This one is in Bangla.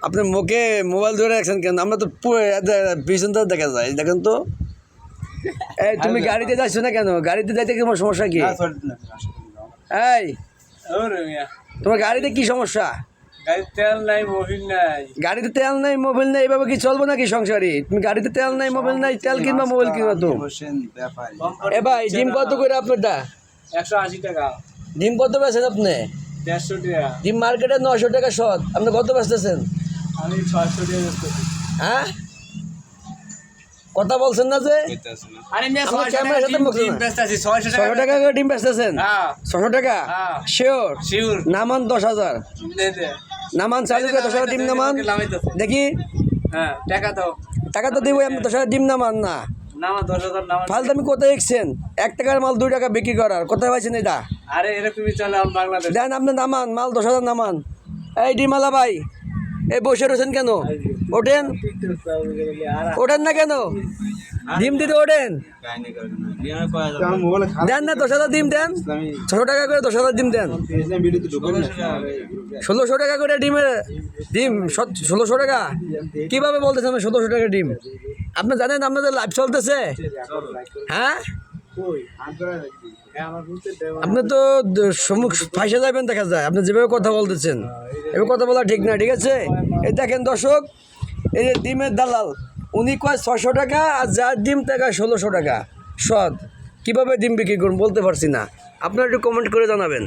আপনার মুখে মোবাইল ধরে রাখছেন কেন? আমরা তো পিছন তো দেখা যায়, দেখেন তো। এই তুমি গাড়িতে যাচ্ছ না কেন? গাড়িতে যাইতে কি তোমার সমস্যা কি? এই তোমার গাড়িতে কি সমস্যা? তেল নাই, মোবিল নাই। গাড়িতে তেল নাই, মোবাইল নাই, এভাবে কি চলবো নাকি সংসারে? তুমি গাড়িতে তেল নাই, মোবাইল নাই, তেল কিনবা, মোবাইল কিনবা তো। এ ভাই ডিম কত করে আপনারটা? 180 টাকা। ডিম কত বেচেন আপনি? 150 টাকা। ডিম মার্কেটে 900 টাকা শত, আপনি কত বেচতেছেন? আমি 600 টাকা বেচতেছি। হ্যাঁ, কথা বলছেন না যে? আরে মিয়া আমার 600 ক্যামেরার টাকা সাথে মুখ ডিম না। বেচতেছি। 600 600 টাকা করে ডিম বেচতেছেন? হ্যাঁ। 600 টাকা? হ্যাঁ। শিওর? শিওর। নামান 10,000। দে দে। নামান চালু করে 10,000 ডিম নামান দেখি। হ্যাঁ, টাকা দাও। টাকা তো দিব, আমি 10,000 ডিম নামান না। নামা 10,000 নামা। ফালতু আমি কোথায় দেখছেন 1 টাকার মাল 2 টাকা বিক্রি করার? কোথায় পাইছেন এটা? আরে এরকমই চলে আমার বাংলাদেশ। দেন আপনি নামান মাল, 10,000 নামান। এই ডিমালা ভাই, এই বসে রয়েছেন কেন? ওঠেন, ওঠেন না কেন? ডিম দিতে ওঠেন। দেন না 10,000 ডিম দেন, 600 টাকা করে 10,000 ডিম দেন। 1600 টাকা করে ডিমের ডিম, 1600 টাকা কিভাবে বলতেছেন 1600 টাকা ডিম? আপনি জানেন আপনাদের লাইভ চলতেছে? হ্যাঁ, আপনি তো সম্মুখ ফাইসে যাবেন দেখা যায়, আপনি যেভাবে কথা বলতেছেন এভাবে কথা বলা ঠিক না, ঠিক আছে? এই দেখেন দর্শক, এই যে ডিমের দালাল, উনি কয় 600 টাকা, আর যার ডিম টাকা 1600 টাকা সদ। কীভাবে ডিম বিক্রি করুন বলতে পারছি না, আপনারা একটু কমেন্ট করে জানাবেন।